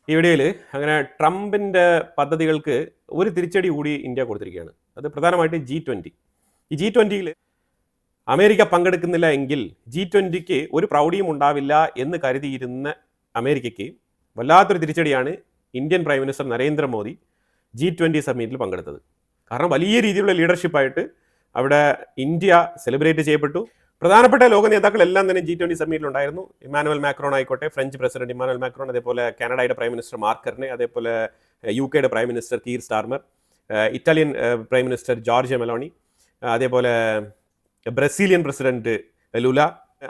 ഈ വീഡിയോയിൽ അങ്ങനെ ട്രംപിൻ്റെ പദ്ധതികൾക്ക് ഒരു തിരിച്ചടി കൂടി ഇന്ത്യ കൊടുത്തിരിക്കുകയാണ്. അത് പ്രധാനമായിട്ട് G20. ഈ G20യിൽ അമേരിക്ക പങ്കെടുക്കുന്നില്ല എങ്കിൽ G20ക്ക് ഒരു പ്രൗഢിയും ഉണ്ടാവില്ല എന്ന് കരുതിയിരുന്ന അമേരിക്കയ്ക്ക് വല്ലാത്തൊരു തിരിച്ചടിയാണ് Indian prime minister Narendra Modi G20 സമ്മിറ്റിൽ പങ്കെടുത്തത്. കാരണം വലിയ രീതിയിലുള്ള ലീഡർഷിപ്പായിട്ട് അവിടെ ഇന്ത്യ സെലിബ്രേറ്റ് ചെയ്യപ്പെട്ടു. പ്രധാനപ്പെട്ട ലോക നേതാക്കളെല്ലാം തന്നെ G20 സമ്മിറ്റിലുണ്ടായിരുന്നു. ഇമ്മാനുവൽ മാക്രോൺ ആയിക്കോട്ടെ, ഫ്രഞ്ച് പ്രസിഡന്റ് ഇമ്മാനുവൽ മാക്രോൺ, അതേപോലെ കാനഡയുടെ പ്രൈം മിനിസ്റ്റർ മാർക്ക് കർണെ, അതേപോലെ UK പ്രൈം മിനിസ്റ്റർ കീർ Starmer, Italian prime minister Georgia Meloni, അതേപോലെ ബ്രസീലിയൻ പ്രസിഡന്റ് ലുല,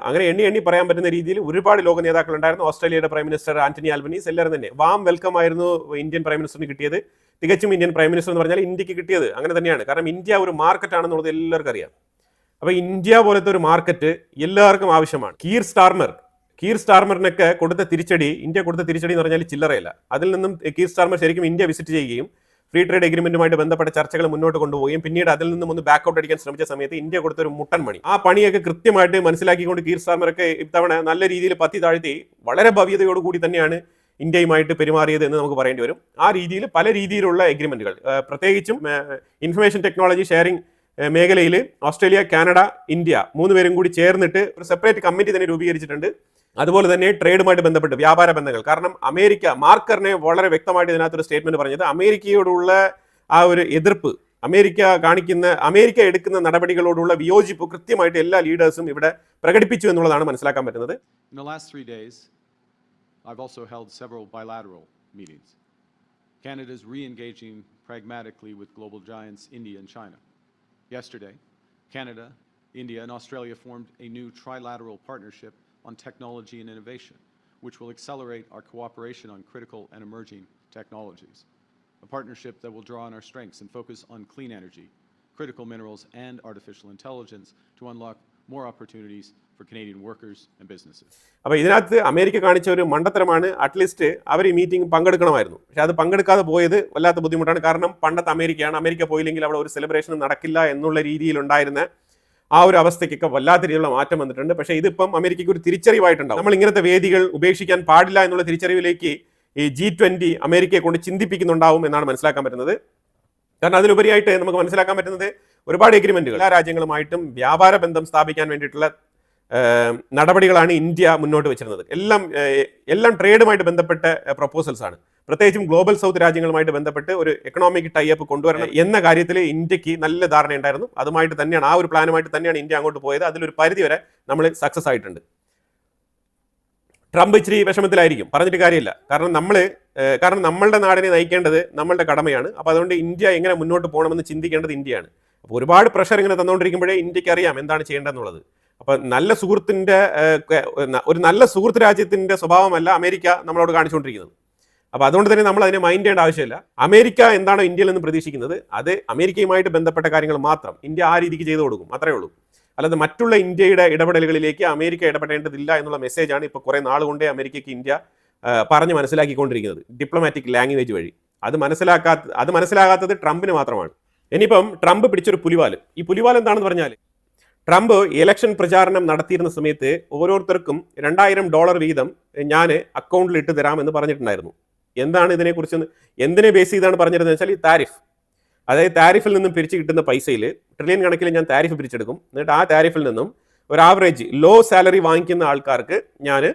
അങ്ങനെ എണ്ണി പറയാൻ പറ്റുന്ന രീതിയിൽ ഒരുപാട് ലോക നേതാക്കൾ ഉണ്ടായിരുന്നു. ഓസ്ട്രേലിയയുടെ പ്രൈം മിനിസ്റ്റർ ആന്റണി ആൽബനീസ്, എല്ലാവരും തന്നെ വാം വെൽക്കം ആയിരുന്നു ഇന്ത്യൻ പ്രൈം മിനിസ്റ്ററിന് കിട്ടിയത്. തികച്ചും ഇന്ത്യൻ പ്രൈം മിനിസ്റ്റർ എന്ന് പറഞ്ഞാൽ ഇന്ത്യക്ക് കിട്ടിയത് അങ്ങനെ തന്നെയാണ്. കാരണം ഇന്ത്യ ഒരു മാർക്കറ്റ് ആണെന്നുള്ളത് എല്ലാവർക്കും അറിയാം. അപ്പോൾ ഇന്ത്യ പോലത്തെ ഒരു മാർക്കറ്റ് എല്ലാവർക്കും ആവശ്യമാണ്. കീർ സ്റ്റാർമറിനൊക്കെ കൊടുത്ത തിരിച്ചടി, ഇന്ത്യ കൊടുത്ത തിരിച്ചടി എന്ന് പറഞ്ഞാൽ ചില്ലറയല്ല. അതിൽ നിന്നും കീർ സ്റ്റാർമർ ശരിക്കും ഇന്ത്യ വിസിറ്റ് ചെയ്യുകയും ഫ്രീ ട്രേഡ് എഗ്രിമെന്റുമായിട്ട് ബന്ധപ്പെട്ട ചർച്ചകൾ മുന്നോട്ട് കൊണ്ടുപോവുകയും പിന്നീട് അതിൽ നിന്നും ഒന്ന് ബാക്കൗട്ട് അടിക്കാൻ ശ്രമിച്ച സമയത്ത് ഇന്ത്യ കൊടുത്തൊരു മുട്ടൻ പണി, ആ പണിയൊക്കെ കൃത്യമായിട്ട് മനസ്സിലാക്കിക്കൊണ്ട് കീർ സ്റ്റാർമറൊക്കെ ഇത്തവണ നല്ല രീതിയിൽ പത്തി താഴ്ത്തി വളരെ ഭവ്യതയോടുകൂടി തന്നെയാണ് ഇന്ത്യയുമായിട്ട് പെരുമാറിയത് എന്ന് നമുക്ക് പറയേണ്ടി വരും. ആ രീതിയിൽ പല രീതിയിലുള്ള എഗ്രിമെന്റുകൾ, പ്രത്യേകിച്ചും ഇൻഫർമേഷൻ ടെക്നോളജി ഷെയറിംഗ് മേഖലയിൽ ഓസ്ട്രേലിയ, കാനഡ, ഇന്ത്യ മൂന്നുപേരും കൂടി ചേർന്നിട്ട് ഒരു സെപ്പറേറ്റ് കമ്മിറ്റി തന്നെ രൂപീകരിച്ചിട്ടുണ്ട്. അതുപോലെ തന്നെ ട്രേഡുമായിട്ട് ബന്ധപ്പെട്ട് വ്യാപാര ബന്ധങ്ങൾ. കാരണം മാർക്ക് കർണെ വളരെ വ്യക്തമായിട്ട് ഇതിനകത്തൊരു സ്റ്റേറ്റ്മെന്റ് പറഞ്ഞത് അമേരിക്കയോടുള്ള ആ ഒരു എതിർപ്പ്, അമേരിക്ക എടുക്കുന്ന നടപടികളോടുള്ള വിയോജിപ്പ് കൃത്യമായിട്ട് എല്ലാ ലീഡേഴ്സും ഇവിടെ പ്രകടിപ്പിച്ചു എന്നുള്ളതാണ് മനസ്സിലാക്കാൻ പറ്റുന്നത്. In the last 3 days, I've also held several bilateral meetings. Canada is re-engaging pragmatically with global giants India and China. Yesterday, Canada, India, and Australia formed a new trilateral partnership on technology and innovation, which will accelerate our cooperation on critical and emerging technologies. A partnership that will draw on our strengths and focus on clean energy, critical minerals, and artificial intelligence to unlock more opportunities for Canadian workers and businesses. അപ്പോൾ ഇതിനകത്ത് America കാണിച്ച ഒരു മണ്ടത്തരമാണ്. At least അവർ ഈ meeting പങ്കെടുക്കണമായിരുന്നു. പക്ഷെ അത് പങ്കെടുക്കാതെ പോയത് വല്ലാത്ത ബുദ്ധിമുട്ടാണ്. കാരണം പണ്ടത്തെ അമേരിക്കയാണ്. അമേരിക്ക പോയില്ലെങ്കിൽ അവിടെ ഒരു സെലിബ്രേഷനും നടക്കില്ല എന്നുള്ള രീതിയിലുണ്ടായിരുന്ന ആ ഒരു അവസ്ഥയ്ക്കൊക്കെ വല്ലാത്ത രീതിയിലുള്ള മാറ്റം വന്നിട്ടുണ്ട്. പക്ഷേ ഇതിപ്പം അമേരിക്കയ്ക്ക് ഒരു തിരിച്ചറിവായിട്ടുണ്ടാവും. നമ്മൾ ഇങ്ങനത്തെ വേദികൾ ഉപേക്ഷിക്കാൻ പാടില്ല എന്നുള്ള തിരിച്ചറിവിലേക്ക് ഈ G20 അമേരിക്കയെ കൊണ്ട് ചിന്തിപ്പിക്കുന്നുണ്ടാവും എന്നാണ് മനസ്സിലാക്കാൻ പറ്റുന്നത്. കാരണം അതിലുപരിയായിട്ട് നമുക്ക് മനസ്സിലാക്കാൻ പറ്റുന്നത് ഒരുപാട് എഗ്രിമെന്റുകൾ എല്ലാ രാജ്യങ്ങളുമായിട്ടും വ്യാപാര ബന്ധം സ്ഥാപിക്കാൻ വേണ്ടിയിട്ടുള്ള നടപടികളാണ് ഇന്ത്യ മുന്നോട്ട് വെച്ചിരുന്നത്. എല്ലാം ട്രേഡുമായിട്ട് ബന്ധപ്പെട്ട പ്രപ്പോസൽസ് ആണ്. പ്രത്യേകിച്ചും ഗ്ലോബൽ സൗത്ത് രാജ്യങ്ങളുമായിട്ട് ബന്ധപ്പെട്ട് ഒരു എക്കണോമിക് ടൈപ്പ് കൊണ്ടുവരണം എന്ന കാര്യത്തിൽ ഇന്ത്യക്ക് നല്ല ധാരണയുണ്ടായിരുന്നു. അതുമായിട്ട് തന്നെയാണ്, ആ ഒരു പ്ലാനുമായിട്ട് തന്നെയാണ് ഇന്ത്യ അങ്ങോട്ട് പോയത്. അതിലൊരു പരിധി വരെ നമ്മൾ സക്സസ് ആയിട്ടുണ്ട്. ട്രംപ് ഇച്ചിരി വിഷമത്തിലായിരിക്കും, പറഞ്ഞിട്ട് കാര്യമില്ല. കാരണം നമ്മളുടെ നാടിനെ നയിക്കേണ്ടത് നമ്മളുടെ കടമയാണ്. അപ്പോൾ അതുകൊണ്ട് ഇന്ത്യ എങ്ങനെ മുന്നോട്ട് പോകണമെന്ന് ചിന്തിക്കേണ്ടത് ഇന്ത്യയാണ്. അപ്പോൾ ഒരുപാട് പ്രഷർ ഇങ്ങനെ തന്നുകൊണ്ടിരിക്കുമ്പോഴേ ഇന്ത്യക്ക് അറിയാം എന്താണ് ചെയ്യേണ്ടതെന്നുള്ളത്. അപ്പോൾ ഒരു നല്ല സുഹൃത്ത് രാജ്യത്തിന്റെ സ്വഭാവമല്ല അമേരിക്ക നമ്മളോട് കാണിച്ചുകൊണ്ടിരിക്കുന്നത്. അപ്പോൾ അതുകൊണ്ട് തന്നെ നമ്മൾ അതിനെ മൈൻഡ് ചെയ്യേണ്ട ആവശ്യമില്ല. അമേരിക്ക എന്താണോ ഇന്ത്യയിൽ നിന്ന് പ്രതീക്ഷിക്കുന്നത് അത് അമേരിക്കയുമായിട്ട് ബന്ധപ്പെട്ട കാര്യങ്ങൾ മാത്രം ഇന്ത്യ ആ രീതിക്ക് ചെയ്തു കൊടുക്കും, അത്രേ ഉള്ളൂ. അല്ലാതെ മറ്റുള്ള ഇന്ത്യയുടെ ഇടപെടലുകളിലേക്ക് അമേരിക്ക ഇടപെടേണ്ടതില്ല എന്നുള്ള മെസ്സേജാണ് ഇപ്പോൾ കുറേ നാളുകൊണ്ടേ അമേരിക്കയ്ക്ക് ഇന്ത്യ പറഞ്ഞ് മനസ്സിലാക്കിക്കൊണ്ടിരിക്കുന്നത് ഡിപ്ലോമാറ്റിക് ലാംഗ്വേജ് വഴി. അത് മനസ്സിലാകാത്തത് ട്രംപിന് മാത്രമാണ്. ഇനിയിപ്പം ട്രംപ് പിടിച്ചൊരു പുലിവാല്. ഈ പുലിവാൽ എന്താണെന്ന് പറഞ്ഞാൽ, ട്രംപ് ഇലക്ഷൻ പ്രചാരണം നടത്തിയിരുന്ന സമയത്ത് ഓരോരുത്തർക്കും $2000 വീതം ഞാൻ അക്കൗണ്ടിൽ ഇട്ട് തരാമെന്ന് പറഞ്ഞിട്ടുണ്ടായിരുന്നു. എന്താണ് ഇതിനെക്കുറിച്ച്, എന്തിനെ ബേസ് ചെയ്താണ് പറഞ്ഞിരുന്നത് വെച്ചാൽ ഈ താരിഫ്, അതായത് താരിഫിൽ നിന്നും പിരിച്ച് കിട്ടുന്ന പൈസയിൽ ട്രില്യൺ കണക്കിൽ ഞാൻ താരിഫ് പിരിച്ചെടുക്കും. എന്നിട്ട് ആ താരിഫിൽ നിന്നും ഒരു ആവറേജ് ലോ സാലറി വാങ്ങിക്കുന്ന ആൾക്കാർക്ക് ഞാൻ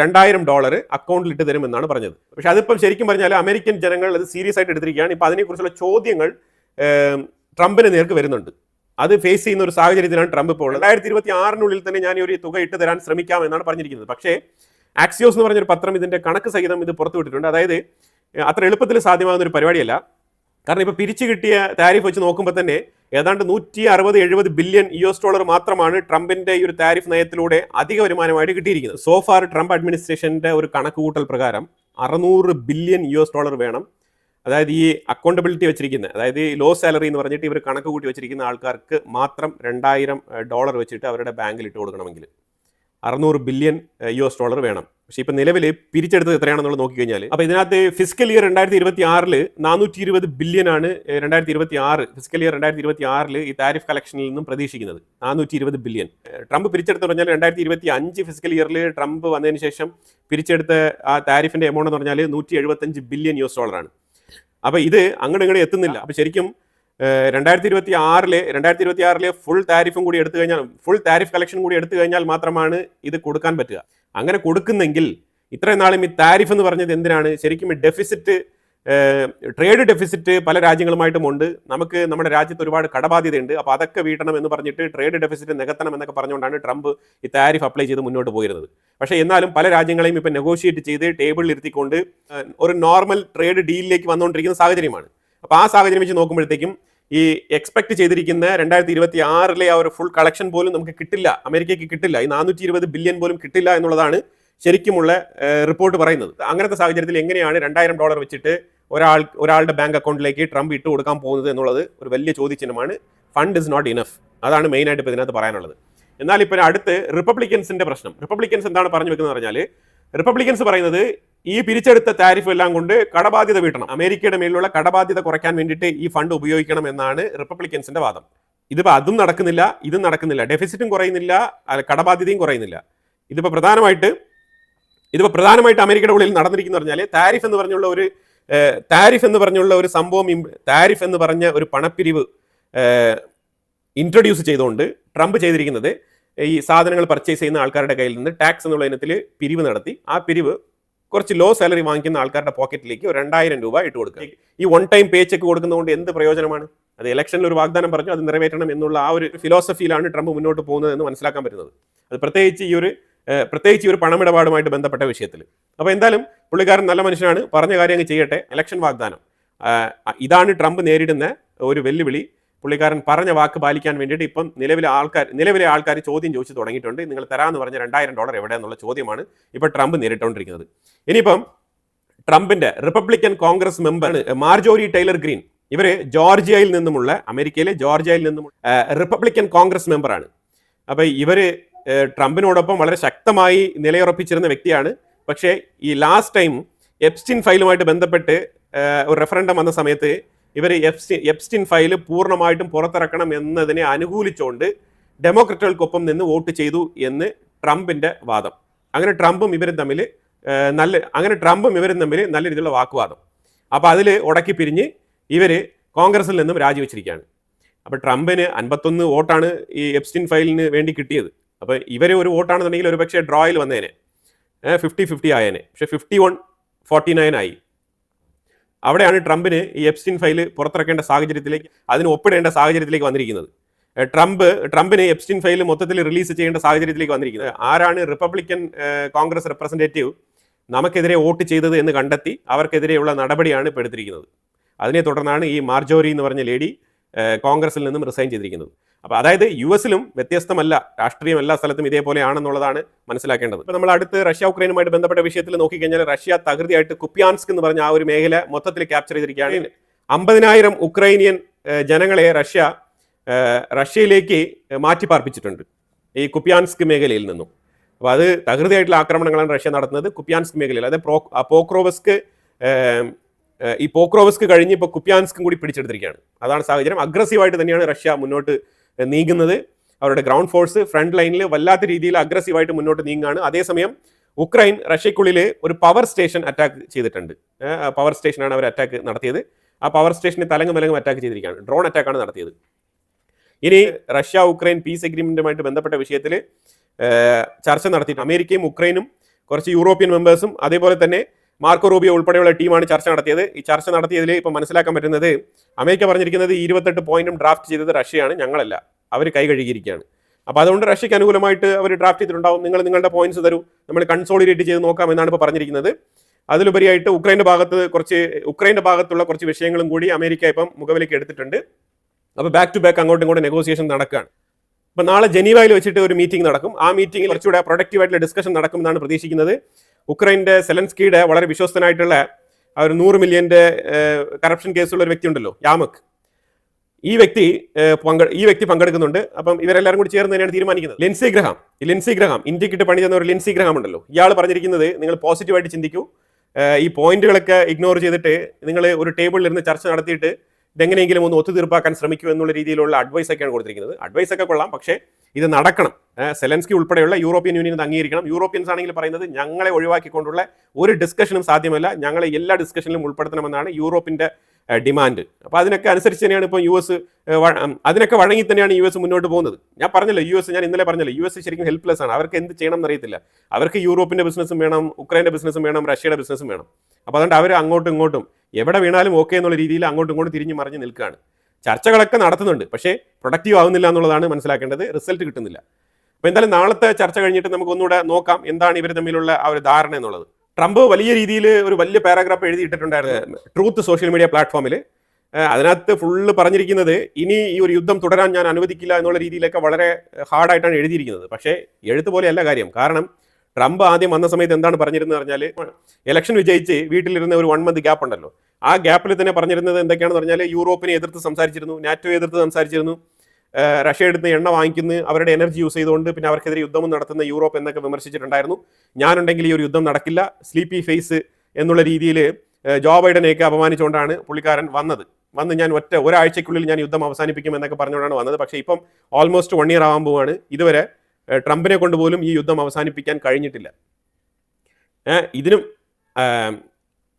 $2000 അക്കൗണ്ടിൽ ഇട്ട് തരുമെന്നാണ് പറഞ്ഞത്. പക്ഷെ അതിപ്പം ശരിക്കും പറഞ്ഞാൽ അമേരിക്കൻ ജനങ്ങൾ അത് സീരിയസ് ആയിട്ട് എടുത്തിരിക്കുകയാണ്. ഇപ്പം അതിനെക്കുറിച്ചുള്ള ചോദ്യങ്ങൾ ട്രംപിന് നേർക്ക് വരുന്നുണ്ട്. അത് ഫേസ് ചെയ്യുന്ന ഒരു സാഹചര്യത്തിലാണ് ട്രംപ് ഇപ്പോൾ. 2026 തന്നെ ഞാൻ ഈ ഒരു തുക ഇട്ട് തരാൻ ശ്രമിക്കാം എന്നാണ് പറഞ്ഞിരിക്കുന്നത്. പക്ഷേ ആക്സിയോസ് എന്ന് പറഞ്ഞൊരു പത്രം ഇതിന്റെ കണക്ക് സഹിതം ഇത് പുറത്തുവിട്ടിട്ടുണ്ട്. അതായത് അത്ര എളുപ്പത്തിൽ സാധ്യമാകുന്ന ഒരു പരിപാടിയല്ല. കാരണം ഇപ്പോൾ പിരിച്ചു കിട്ടിയ താരിഫ് വെച്ച് നോക്കുമ്പോൾ തന്നെ ഏതാണ്ട് $160-170 ബില്യൺ മാത്രമാണ് ട്രംപിന്റെ ഈ ഒരു താരിഫ് നയത്തിലൂടെ അധിക വരുമാനമായിട്ട് കിട്ടിയിരിക്കുന്നത്. സോഫാർ ട്രംപ് അഡ്മിനിസ്ട്രേഷന്റെ ഒരു കണക്കുകൂട്ടൽ പ്രകാരം $600 ബില്യൺ വേണം. അതായത് ഈ അക്കൗണ്ടബിലിറ്റി വെച്ചിരിക്കുന്ന, അതായത് ഈ ലോ സാലറി എന്ന് പറഞ്ഞിട്ട് ഇവർ കണക്ക് കൂട്ടി വെച്ചിരിക്കുന്ന ആൾക്കാർക്ക് മാത്രം $2000 വെച്ചിട്ട് അവരുടെ ബാങ്കിൽ ഇട്ട് കൊടുക്കണമെങ്കിൽ $600 ബില്യൺ വേണം. പക്ഷേ ഇപ്പം നിലവിൽ പിരിച്ചെടുത്തത് എത്രയാണെന്നുള്ളത് നോക്കിക്കഴിഞ്ഞാൽ അപ്പോൾ ഇതിനകത്ത് ഫിസിക്കൽ ഇയർ 2026 420 ബില്യൺ ആണ് 2026 ഫിസിക്കൽ ഇയർ 2026 ഈ താരിഫ് കളക്ഷനിൽ നിന്നും പ്രതീക്ഷിക്കുന്നത് 420 ബില്യൺ. ട്രംപ് പിരിച്ചെടുത്ത് പറഞ്ഞാൽ 2025 ഫിസിക്കൽ ഇയറിൽ ട്രംപ് വന്നതിന് ശേഷം പിരിച്ചെടുത്ത ആ താരിഫിന്റെ എമൗണ്ട് എന്ന് പറഞ്ഞാൽ $175 ബില്യൺ ആണ്. അപ്പോൾ ഇത് അങ്ങോട്ട് ഇങ്ങോട്ട് എത്തുന്നില്ല. അപ്പോൾ ശരിക്കും 2026 ഫുൾ താരിഫും കൂടി എടുത്തു കഴിഞ്ഞാൽ ഫുൾ താരിഫ് കളക്ഷൻ കൂടി എടുത്തു കഴിഞ്ഞാൽ മാത്രമാണ് ഇത് കൊടുക്കാൻ പറ്റുക. അങ്ങനെ കൊടുക്കുന്നെങ്കിൽ ഇത്രയും നാളും ഈ താരിഫ് എന്ന് പറഞ്ഞത് എന്തിനാണ്? ശരിക്കും ഡെഫിസിറ്റ് ട്രേഡ് ഡെഫിസിറ്റ് പല രാജ്യങ്ങളുമായിട്ടും ഉണ്ട്. നമുക്ക് നമ്മുടെ രാജ്യത്ത് ഒരുപാട് കടബാധ്യതയുണ്ട്. അപ്പോൾ അതൊക്കെ വീട്ടണം എന്ന് പറഞ്ഞിട്ട് ട്രേഡ് ഡെഫിസിറ്റ് നികത്തണം എന്നൊക്കെ പറഞ്ഞുകൊണ്ടാണ് ട്രംപ് ഈ താരിഫ് അപ്ലൈ ചെയ്ത് മുന്നോട്ട് പോയിരുന്നത്. പക്ഷേ എന്നാലും പല രാജ്യങ്ങളെയും ഇപ്പം നെഗോഷിയേറ്റ് ചെയ്ത് ടേബിളിൽ ഇരുത്തിക്കൊണ്ട് ഒരു നോർമൽ ട്രേഡ് ഡീലിലേക്ക് വന്നുകൊണ്ടിരിക്കുന്ന സാഹചര്യമാണ്. അപ്പോൾ ആ സാഹചര്യം വെച്ച് നോക്കുമ്പോഴത്തേക്കും ഈ എക്സ്പെക്ട് ചെയ്തിരിക്കുന്ന 2026 ആ ഒരു ഫുൾ കളക്ഷൻ പോലും നമുക്ക് കിട്ടില്ല, അമേരിക്കയ്ക്ക് കിട്ടില്ല. ഈ 420 ബില്യൺ പോലും കിട്ടില്ല എന്നുള്ളതാണ് ശരിക്കുമുള്ള റിപ്പോർട്ട് പറയുന്നത്. അങ്ങനത്തെ സാഹചര്യത്തിൽ എങ്ങനെയാണ് $2000 വെച്ചിട്ട് ഒരാളുടെ ബാങ്ക് അക്കൗണ്ടിലേക്ക് ട്രംപ് ഇട്ട് കൊടുക്കാൻ പോകുന്നത് എന്നുള്ളത് ഒരു വലിയ ചോദ്യചിഹ്നമാണ്. Fund is not enough. അതാണ് മെയിനായിട്ട് ഇപ്പോൾ ഇതിനകത്ത് പറയാനുള്ളത്. എന്നാൽ ഇപ്പോൾ അടുത്ത് റിപ്പബ്ലിക്കൻസിന്റെ പ്രശ്നം. റിപ്പബ്ലിക്കൻസ് എന്താണ് പറഞ്ഞു വെക്കുന്നത് പറഞ്ഞാൽ റിപ്പബ്ലിക്കൻസ് പറയുന്നത് ഈ പിരിച്ചെടുത്ത താരിഫ് എല്ലാം കൊണ്ട് കടബാധ്യത വീട്ടണം, അമേരിക്കയുടെ മേലുള്ള കടബാധ്യത കുറയ്ക്കാൻ വേണ്ടിയിട്ട് ഈ ഫണ്ട് ഉപയോഗിക്കണം എന്നാണ് റിപ്പബ്ലിക്കൻസിന്റെ വാദം. ഇതിപ്പോൾ അതും നടക്കുന്നില്ല, ഇതും നടക്കുന്നില്ല. ഡെഫിസിറ്റും കുറയുന്നില്ല, കടബാധ്യതയും കുറയുന്നില്ല. ഇതിപ്പോൾ പ്രധാനമായിട്ട് അമേരിക്കയുടെ ഉള്ളിൽ നടന്നിരിക്കുന്ന പറഞ്ഞാൽ താരിഫ് എന്ന് പറഞ്ഞുള്ള ഒരു സംഭവം, താരിഫ് എന്ന് പറഞ്ഞ ഒരു പണപ്പിരിവ് ഇൻട്രൊഡ്യൂസ് ചെയ്തുകൊണ്ട് ട്രംപ് ചെയ്തിരിക്കുന്നത് ഈ സാധനങ്ങൾ പർച്ചേസ് ചെയ്യുന്ന ആൾക്കാരുടെ കയ്യിൽ നിന്ന് ടാക്സ് എന്നുള്ള ഇനത്തിൽ പിരിവ് നടത്തി ആ പിരിവ് കുറച്ച് ലോ സാലറി വാങ്ങിക്കുന്ന ആൾക്കാരുടെ പോക്കറ്റിലേക്ക് ഒരു $2000 ഇട്ട് കൊടുക്കുക. ഈ വൺ ടൈം പേ ചെക്ക് കൊടുക്കുന്നതുകൊണ്ട് എന്ത് പ്രയോജനമാണ്? അത് ഇലക്ഷനിൽ ഒരു വാഗ്ദാനം പറഞ്ഞു, അത് നിറവേറ്റണം എന്നുള്ള ആ ഒരു ഫിലോസഫിയിലാണ് ട്രംപ് മുന്നോട്ട് പോകുന്നത് എന്ന് മനസ്സിലാക്കാൻ പറ്റുന്നത്. അത് പ്രത്യേകിച്ച് ഈ ഒരു പണമിടപാടുമായിട്ട് ബന്ധപ്പെട്ട വിഷയത്തിൽ. അപ്പോൾ എന്തായാലും പുള്ളിക്കാരൻ നല്ല മനുഷ്യനാണ്, പറഞ്ഞ കാര്യങ്ങൾ ചെയ്യട്ടെ. ഇലക്ഷൻ വാഗ്ദാനം ഇതാണ് ട്രംപ് നേരിടുന്ന ഒരു വെല്ലുവിളി. പുള്ളിക്കാരൻ പറഞ്ഞ വാക്ക് പാലിക്കാൻ വേണ്ടിയിട്ട് ഇപ്പം നിലവിലെ ആൾക്കാർ ചോദ്യം ചോദിച്ചു തുടങ്ങിയിട്ടുണ്ട്. നിങ്ങൾ തരാമെന്ന് പറഞ്ഞ $2000 എവിടെ എന്നുള്ള ചോദ്യമാണ് ഇപ്പോൾ ട്രംപ് നേരിട്ടുകൊണ്ടിരിക്കുന്നത്. ഇനിയിപ്പം ട്രംപിന്റെ Republican Congress member Marjorie Taylor Greene, ഇവര് അമേരിക്കയിലെ ജോർജിയയിൽ നിന്നും റിപ്പബ്ലിക്കൻ കോൺഗ്രസ് മെമ്പറാണ്. അപ്പോൾ ഇവര് ട്രംപിനോടൊപ്പം വളരെ ശക്തമായി നിലയുറപ്പിച്ചിരുന്ന വ്യക്തിയാണ്. പക്ഷേ ഈ ലാസ്റ്റ് ടൈം എപ്സ്റ്റീൻ ഫയലുമായിട്ട് ബന്ധപ്പെട്ട് ഒരു റെഫറൻഡം വന്ന സമയത്ത് ഇവർ എപ്സ്റ്റീൻ ഫയൽ പൂർണ്ണമായിട്ടും പുറത്തിറക്കണം എന്നതിനെ അനുകൂലിച്ചുകൊണ്ട് ഡെമോക്രറ്റുകൾക്കൊപ്പം നിന്ന് വോട്ട് ചെയ്തു എന്ന് ട്രംപിന്റെ വാദം. അങ്ങനെ ട്രംപും ഇവരും തമ്മിൽ നല്ല രീതിയിലുള്ള വാക്കുവാദം. അപ്പോൾ അതിൽ ഉടക്കി പിരിഞ്ഞ് ഇവർ കോൺഗ്രസിൽ നിന്നും രാജിവെച്ചിരിക്കുകയാണ്. അപ്പോൾ ട്രംപിന് 51 വോട്ടാണ് ഈ എപ്സ്റ്റീൻ ഫയലിന് വേണ്ടി കിട്ടിയത്. അപ്പോൾ ഇവർ ഒരു വോട്ടാണെന്നുണ്ടെങ്കിൽ ഒരു പക്ഷേ ഡ്രോയിൽ വന്നേനെ, 50-50 ആയേനെ. പക്ഷേ 51-49 ആയി. അവിടെയാണ് ട്രംപിന് ഈ എപ്സ്റ്റീൻ ഫയല് പുറത്തിറക്കേണ്ട സാഹചര്യത്തിലേക്ക്, അതിന് ഒപ്പിടേണ്ട സാഹചര്യത്തിലേക്ക് വന്നിരിക്കുന്നത്. ട്രംപിന് എപ്സ്റ്റീൻ ഫയൽ മൊത്തത്തിൽ റിലീസ് ചെയ്യേണ്ട സാഹചര്യത്തിലേക്ക് വന്നിരിക്കുന്നത്. ആരാണ് റിപ്പബ്ലിക്കൻ കോൺഗ്രസ് റെപ്രസെൻറ്റേറ്റീവ് നമുക്കെതിരെ വോട്ട് ചെയ്തത് എന്ന് കണ്ടെത്തി അവർക്കെതിരെയുള്ള നടപടിയാണ് ഇപ്പോൾ എടുത്തിരിക്കുന്നത്. അതിനെ തുടർന്നാണ് ഈ മാർജോറി എന്ന് പറഞ്ഞ ലേഡി കോൺഗ്രസിൽ നിന്നും റിസൈൻ ചെയ്തിരിക്കുന്നത്. അപ്പോൾ അതായത് US-ലും വ്യത്യസ്തമല്ല, രാഷ്ട്രീയം എല്ലാ സ്ഥലത്തും ഇതേപോലെയാണെന്നുള്ളതാണ് മനസ്സിലാക്കേണ്ടത്. ഇപ്പോൾ നമ്മൾ അടുത്ത് റഷ്യ ഉക്രൈനുമായിട്ട് ബന്ധപ്പെട്ട വിഷയത്തിൽ നോക്കിക്കഴിഞ്ഞാൽ റഷ്യ തകൃതിയായിട്ട് കുപ്യാൻസ്ക് എന്ന് പറഞ്ഞ ആ ഒരു മേഖല മൊത്തത്തിൽ ക്യാപ്ചർ ചെയ്തിരിക്കുകയാണ്. 50,000 ഉക്രൈനിയൻ ജനങ്ങളെ റഷ്യയിലേക്ക് മാറ്റിപ്പാർപ്പിച്ചിട്ടുണ്ട് ഈ കുപ്യാൻസ്ക് മേഖലയിൽ നിന്നും. അപ്പോൾ അത് തകൃതിയായിട്ടുള്ള ആക്രമണങ്ങളാണ് റഷ്യ നടത്തുന്നത് കുപ്യാൻസ്ക് മേഖലയിൽ. അതായത് പോക്രോവസ്ക് കഴിഞ്ഞ് ഇപ്പോൾ കുപ്യാൻസ്കും കൂടി പിടിച്ചെടുത്തിരിക്കുകയാണ്. അതാണ് സാഹചര്യം. അഗ്രസീവായിട്ട് തന്നെയാണ് റഷ്യ മുന്നോട്ട് നീങ്ങുന്നത്. അവരുടെ ഗ്രൗണ്ട് ഫോഴ്സ് ഫ്രണ്ട് ലൈനിൽ വല്ലാത്ത രീതിയിൽ അഗ്രസീവായിട്ട് മുന്നോട്ട് നീങ്ങുകയാണ്. അതേസമയം ഉക്രൈൻ റഷ്യക്കുള്ളിൽ ഒരു പവർ സ്റ്റേഷൻ അറ്റാക്ക് ചെയ്തിട്ടുണ്ട്. പവർ സ്റ്റേഷനാണ് അവർ അറ്റാക്ക് നടത്തിയത്. ആ പവർ സ്റ്റേഷനെ തലങ്ങും അറ്റാക്ക് ചെയ്തിരിക്കുകയാണ്. ഡ്രോൺ അറ്റാക്കാണ് നടത്തിയത്. ഇനി റഷ്യ ഉക്രൈൻ പീസ് എഗ്രിമെന്റുമായിട്ട് ബന്ധപ്പെട്ട വിഷയത്തിൽ ചർച്ച നടത്തിയിട്ട് അമേരിക്കയും ഉക്രൈനും കുറച്ച് യൂറോപ്യൻ മെമ്പേഴ്സും അതേപോലെ തന്നെ മാർക്കോ റൂബിയോ ഉൾപ്പെടെയുള്ള ടീമാണ് ചർച്ച നടത്തിയത്. ഈ ചർച്ച നടത്തിയതിൽ ഇപ്പോൾ മനസ്സിലാക്കാൻ പറ്റുന്നത് അമേരിക്ക പറഞ്ഞിരിക്കുന്നത് 28 പോയിന്റും ഡ്രാഫ്റ്റ് ചെയ്തത് റഷ്യയാണ്, ഞങ്ങളല്ല. അവർ കൈ കഴുകിയിരിക്കുകയാണ്. അപ്പോൾ അതുകൊണ്ട് റഷ്യക്ക് അനുകൂലമായിട്ട് അവർ ഡ്രാഫ്റ്റ് ചെയ്തിട്ടുണ്ടാവും. നിങ്ങളുടെ പോയിന്റ്സ് തരൂ, നമ്മൾ കൺസോളിഡേറ്റ് ചെയ്ത് നോക്കാം എന്നാണ് ഇപ്പോൾ പറഞ്ഞിരിക്കുന്നത്. അതിലുപരിയായിട്ട് ഉക്രൈൻ്റെ ഭാഗത്തുള്ള കുറച്ച് വിഷയങ്ങളും കൂടി അമേരിക്ക ഇപ്പം മുഖവിലേക്ക് എടുത്തിട്ടുണ്ട്. അപ്പോൾ ബാക്ക് ടു ബാക്ക് അങ്ങോട്ടും ഇങ്ങോട്ടും നെഗോസിയേഷൻ നടക്കുകയാണ്. അപ്പോൾ നാളെ ജനീവയിൽ വെച്ചിട്ട് ഒരു മീറ്റിംഗ് നടക്കും. ആ മീറ്റിംഗിൽ കുറച്ചുകൂടെ പ്രൊഡക്റ്റീവായിട്ടുള്ള ഡിസ്കഷൻ നടക്കുമെന്നാണ് പ്രതീക്ഷിക്കുന്നത്. ഉക്രൈൻ്റെ സെലൻസ്കിയുടെ വളരെ വിശ്വസ്തനായിട്ടുള്ള ആ ഒരു 100 മില്യൻ്റെ കറപ്ഷൻ കേസുള്ള ഒരു വ്യക്തി ഉണ്ടല്ലോ, ഈ വ്യക്തി പങ്കെടുക്കുന്നുണ്ട്. അപ്പം ഇവരെല്ലാവരും കൂടി ചേർന്ന് തന്നെയാണ് തീരുമാനിക്കുന്നത്. ലിൻസി ഗ്രഹാം ഇന്ത്യക്കിട്ട് പണി തന്ന ഒരു ലിൻസി ഗ്രഹാം ഉണ്ടല്ലോ, ഇയാൾ പറഞ്ഞിരിക്കുന്നത് നിങ്ങൾ പോസിറ്റീവായിട്ട് ചിന്തിക്കൂ, ഈ പോയിന്റുകളൊക്കെ ഇഗ്നോർ ചെയ്തിട്ട് നിങ്ങൾ ഒരു ടേബിളിൽ ഇരുന്ന് ചർച്ച നടത്തിയിട്ട് ഇതെങ്ങനെയെങ്കിലും ഒന്ന് ഒത്തുതീർപ്പാക്കാൻ ശ്രമിക്കൂ എന്നുള്ള രീതിയിലുള്ള അഡ്വൈസ് ഒക്കെയാണ് കൊടുത്തിരിക്കുന്നത്. അഡ്വൈസ് ഒക്കെ കൊള്ളാം, പക്ഷേ ഇത് നടക്കണം. സെലൻസ്കി ഉൾപ്പെടെയുള്ള യൂറോപ്യൻ യൂണിയൻ ഇത് അംഗീകരിക്കണം. യൂറോപ്യൻസ് ആണെങ്കിൽ പറയുന്നത് ഞങ്ങളെ ഒഴിവാക്കിക്കൊണ്ടുള്ള ഒരു ഡിസ്കഷനും സാധ്യമല്ല, ഞങ്ങളെ എല്ലാ ഡിസ്കഷനിലും ഉൾപ്പെടുത്തണമെന്നാണ് യൂറോപ്പിന്റെ ഡിമാൻഡ്. അപ്പോൾ അതിനൊക്കെ അനുസരിച്ച് തന്നെയാണ് ഇപ്പോൾ അതിനൊക്കെ വഴങ്ങി തന്നെയാണ് US മുന്നോട്ട് പോകുന്നത്. ഞാൻ പറഞ്ഞല്ലോ ഞാൻ ഇന്നലെ പറഞ്ഞല്ലോ US ശരിക്കും ഹെൽപ്ലെസ് ആണ്. അവർക്ക് എന്ത് ചെയ്യണം എന്നറിയത്തില്ല. അവർക്ക് യൂറോപ്പിന്റെ ബിസിനസ്സും വേണം, ഉക്രൈൻ്റെ ബിസിനസ്സും വേണം, റഷ്യയുടെ ബിസിനസ്സും വേണം. അപ്പോൾ അതുകൊണ്ട് അവർ അങ്ങോട്ടും ഇങ്ങോട്ടും എവിടെ വീണാലും ഓക്കെ എന്നുള്ള രീതിയിൽ അങ്ങോട്ടും ഇങ്ങോട്ടും തിരിഞ്ഞു മറിഞ്ഞ് നിൽക്കുകയാണ്. ചർച്ചകളൊക്കെ നടത്തുന്നുണ്ട്, പക്ഷേ പ്രൊഡക്റ്റീവ് ആവുന്നില്ല എന്നുള്ളതാണ് മനസ്സിലാക്കേണ്ടത്. റിസൾട്ട് കിട്ടുന്നില്ല. അപ്പോൾ എന്തായാലും നാളത്തെ ചർച്ച കഴിഞ്ഞിട്ട് നമുക്ക് ഒന്നുകൂടെ നോക്കാം എന്താണ് ഇവർ തമ്മിലുള്ള ആ ഒരു ധാരണ എന്നുള്ളത്. ട്രംപ് വലിയ രീതിയിൽ ഒരു വലിയ പാരാഗ്രാഫ് എഴുതിയിട്ടിട്ടുണ്ടായിരുന്നു ട്രൂത്ത് സോഷ്യൽ മീഡിയ പ്ലാറ്റ്ഫോമിൽ. അതിനകത്ത് ഫുള്ള് പറഞ്ഞിരിക്കുന്നത് ഇനി ഈ ഒരു യുദ്ധം തുടരാൻ ഞാൻ അനുവദിക്കില്ല എന്നുള്ള രീതിയിലൊക്കെ വളരെ ഹാർഡായിട്ടാണ് എഴുതിയിരിക്കുന്നത്. പക്ഷേ എഴുത്ത് പോലെയല്ല കാര്യം. കാരണം ട്രംപ് ആദ്യം വന്ന സമയത്ത് എന്താണ് പറഞ്ഞിരുന്നത് പറഞ്ഞാൽ, ഇലക്ഷൻ വിജയിച്ച് വീട്ടിലിരുന്ന ഒരു 1 month ഗ്യാപ്പ് ഉണ്ടല്ലോ, ആ ഗ്യാപ്പിൽ തന്നെ പറഞ്ഞിരുന്നത് എന്തൊക്കെയാണെന്ന് പറഞ്ഞാൽ യൂറോപ്പിനെ എതിർത്ത് സംസാരിച്ചിരുന്നു, നാറ്റോയെ എതിർത്ത് സംസാരിച്ചിരുന്നു, റഷ്യ എടുത്ത് എണ്ണ വാങ്ങിക്കുന്നു, അവരുടെ എനർജി യൂസ് ചെയ്തുകൊണ്ട് പിന്നെ അവർക്കെതിരെ യുദ്ധം നടത്തുന്ന യൂറോപ്പ് എന്നൊക്കെ വിമർശിച്ചിട്ടുണ്ടായിരുന്നു. ഞാനുണ്ടെങ്കിൽ ഈ ഒരു യുദ്ധം നടക്കില്ല, സ്ലീപ്പി ഫേസ് എന്നുള്ള രീതിയിൽ ജോ ബൈഡനെയൊക്കെ അപമാനിച്ചുകൊണ്ടാണ് പുള്ളിക്കാരൻ വന്ന് ഞാൻ ഒരാഴ്ചയ്ക്കുള്ളിൽ ഞാൻ യുദ്ധം അവസാനിപ്പിക്കും എന്നൊക്കെ പറഞ്ഞുകൊണ്ടാണ് വന്നത്. പക്ഷേ ഇപ്പം ഓൾമോസ്റ്റ് 1 year ആവാൻ പോവാണ്. ഇതുവരെ ട്രംപിനെ കൊണ്ടുപോലും ഈ യുദ്ധം അവസാനിപ്പിക്കാൻ കഴിഞ്ഞിട്ടില്ല.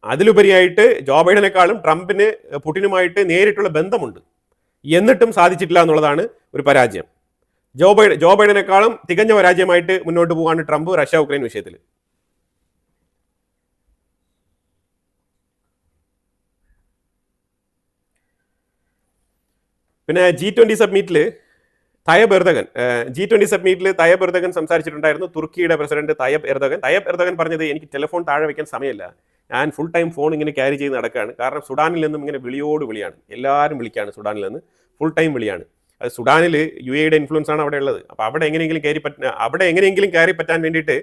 അതിലുപരിയായിട്ട് ജോ ബൈഡനേക്കാളും ട്രംപിന് പുടിനുമായിട്ട് നേരിട്ടുള്ള ബന്ധമുണ്ട്, എന്നിട്ടും സാധിച്ചിട്ടില്ല എന്നുള്ളതാണ് ഒരു പരാജയം. ജോ ബൈഡനേക്കാളും തികഞ്ഞ പരാജയമായിട്ട് മുന്നോട്ട് പോവാണ് ട്രംപ് റഷ്യ ഉക്രൈൻ വിഷയത്തിൽ. പിന്നെ G20 സബ്മിറ്റിൽ തയ്യബ് എർദഗൻ സംസാരിച്ചിട്ടുണ്ടായിരുന്നു. തുർക്കിയുടെ പ്രസിഡന്റ് തയ്യബ് എർദഗൻ പറഞ്ഞത്, എനിക്ക് ടെലിഫോൺ താഴെ വയ്ക്കാൻ സമയമില്ല, ഞാൻ ഫുൾ ടൈം ഫോൺ ഇങ്ങനെ ക്യാരി ചെയ്ത് നടക്കുകയാണ്. കാരണം സുഡാനിൽ നിന്നും ഇങ്ങനെ വിളിയാണ്, എല്ലാവരും വിളിക്കുകയാണ്, സുഡാനിൽ നിന്ന് ഫുൾ ടൈം വിളിയാണ്. അത് സുഡാനിൽ UAEയുടെ ഇൻഫ്ലുവൻസ് ആണ് അവിടെ ഉള്ളത്. അപ്പോൾ അവിടെ എങ്ങനെയെങ്കിലും കയറി പറ്റാൻ വേണ്ടിയിട്ട്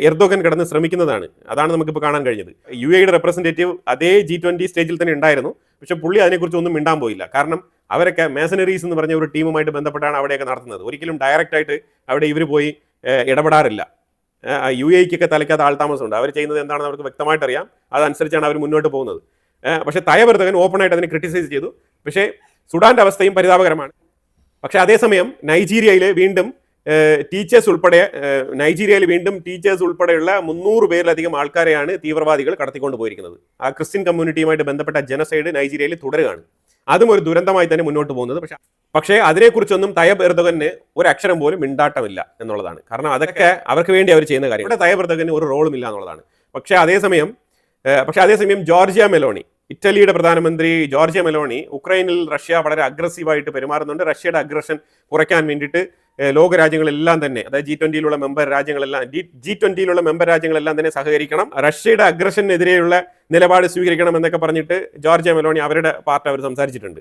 എർദോഗൻ കിടന്ന് ശ്രമിക്കുന്നതാണ്. അതാണ് നമുക്കിപ്പോൾ കാണാൻ കഴിഞ്ഞത്. UAEയുടെ റെപ്രസെൻറ്റേറ്റീവ് അതേ G20 സ്റ്റേജിൽ തന്നെ ഉണ്ടായിരുന്നു, പക്ഷെ പുള്ളി അതിനെക്കുറിച്ച് ഒന്നും മിണ്ടാൻ പോയില്ല. കാരണം അവരൊക്കെ മേസനറീസ് എന്ന് പറഞ്ഞ ഒരു ടീമുമായിട്ട് ബന്ധപ്പെട്ടാണ് അവിടെയൊക്കെ നടത്തുന്നത്. ഒരിക്കലും ഡയറക്റ്റായിട്ട് അവിടെ ഇവർ പോയി ഇടപെടാറില്ല. UAEക്കൊക്കെ തലയ്ക്കകത്ത് ആൾതാമസമുണ്ട്. അവർ ചെയ്യുന്നത് എന്താണെന്ന് അവർക്ക് വ്യക്തമായിട്ട് അറിയാം. അതനുസരിച്ചാണ് അവർ മുന്നോട്ട് പോകുന്നത്. പക്ഷേ തയ്യബ് എർദഗൻ ഓപ്പണായിട്ട് അതിനെ ക്രിട്ടിസൈസ് ചെയ്തു. പക്ഷേ സുഡാൻ്റെ അവസ്ഥയും പരിതാപകരമാണ്. പക്ഷേ അതേസമയം നൈജീരിയയിൽ വീണ്ടും ടീച്ചേഴ്സ് ഉൾപ്പെടെയുള്ള 300 പേരിലധികം ആൾക്കാരെയാണ് തീവ്രവാദികൾ കടത്തിക്കൊണ്ട് പോയിരിക്കുന്നത്. ആ ക്രിസ്ത്യൻ കമ്മ്യൂണിറ്റിയുമായിട്ട് ബന്ധപ്പെട്ട ജനസൈഡ് നൈജീരിയയിൽ തുടരുകയാണ്. അതും ഒരു ദുരന്തമായി തന്നെ മുന്നോട്ട് പോകുന്നത്. പക്ഷേ അതിനെക്കുറിച്ചൊന്നും തയ്യബ് എർദഗന് ഒരു അക്ഷരം പോലും മിണ്ടാട്ടമില്ല എന്നുള്ളതാണ്. കാരണം അതൊക്കെ അവർക്ക് വേണ്ടി അവർ ചെയ്യുന്ന കാര്യം. ഇവിടെ തയ്യബ് എർദഗന് ഒരു റോളും ഇല്ല എന്നുള്ളതാണ്. പക്ഷേ അതേസമയം ജോർജിയ മെലോണി, ഇറ്റലിയുടെ പ്രധാനമന്ത്രി ജോർജിയ മെലോണി, ഉക്രൈനിൽ റഷ്യ വളരെ അഗ്രസീവായിട്ട് പെരുമാറുന്നുണ്ട്, റഷ്യയുടെ അഗ്രഷൻ കുറയ്ക്കാൻ വേണ്ടിയിട്ട് ലോകരാജ്യങ്ങളെല്ലാം തന്നെ, അതായത് G20യിലുള്ള മെമ്പർ രാജ്യങ്ങളെല്ലാം തന്നെ സഹകരിക്കണം, റഷ്യയുടെ അഗ്രഷനെതിരെയുള്ള നിലപാട് സ്വീകരിക്കണം എന്നൊക്കെ പറഞ്ഞിട്ട് ജോർജിയ മെലോണി അവരുടെ പാർട്ടി അവർ സംസാരിച്ചിട്ടുണ്ട്.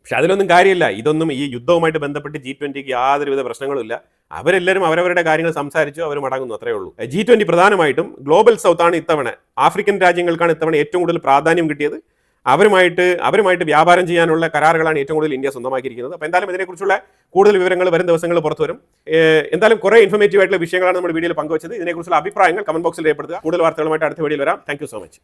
പക്ഷെ അതിലൊന്നും കാര്യമില്ല. ഇതൊന്നും ഈ യുദ്ധവുമായിട്ട് ബന്ധപ്പെട്ട് G20ക്ക് യാതൊരുവിധ പ്രശ്നങ്ങളുമില്ല. അവരെല്ലാവരും അവരവരുടെ കാര്യങ്ങൾ സംസാരിച്ചു, അവർ മടങ്ങുന്നു, അത്രയേ ഉള്ളൂ. G20 പ്രധാനമായിട്ടും ഗ്ലോബൽ സൗത്താണ് ഇത്തവണ, ആഫ്രിക്കൻ രാജ്യങ്ങൾക്കാണ് ഇത്തവണ ഏറ്റവും കൂടുതൽ പ്രാധാന്യം കിട്ടിയത്. അവരുമായിട്ട് വ്യാപാരം ചെയ്യാനുള്ള കരാറുകളാണ് ഏറ്റവും കൂടുതൽ ഇന്ത്യ സ്വന്തമാക്കിയിരിക്കുന്നത്. അപ്പോൾ എന്തായാലും ഇതിനെക്കുറിച്ചുള്ള കൂടുതൽ വിവരങ്ങൾ വരും ദിവസങ്ങളിൽ പുറത്തു വരും. എന്തായാലും കുറേ ഇൻഫോർമേറ്റീവ് ആയിട്ടുള്ള വിഷയങ്ങളാണ് നമ്മൾ വീഡിയോയിൽ പങ്കുവച്ചത്. ഇതിനെക്കുറിച്ചുള്ള അഭിപ്രായങ്ങൾ കമന്റ് ബോക്സിൽ രേഖപ്പെടുത്തുക. കൂടുതൽ വാർത്തകളുമായിട്ട് അടുത്ത വീഡിയോയിൽ വരാം. Thank you so much.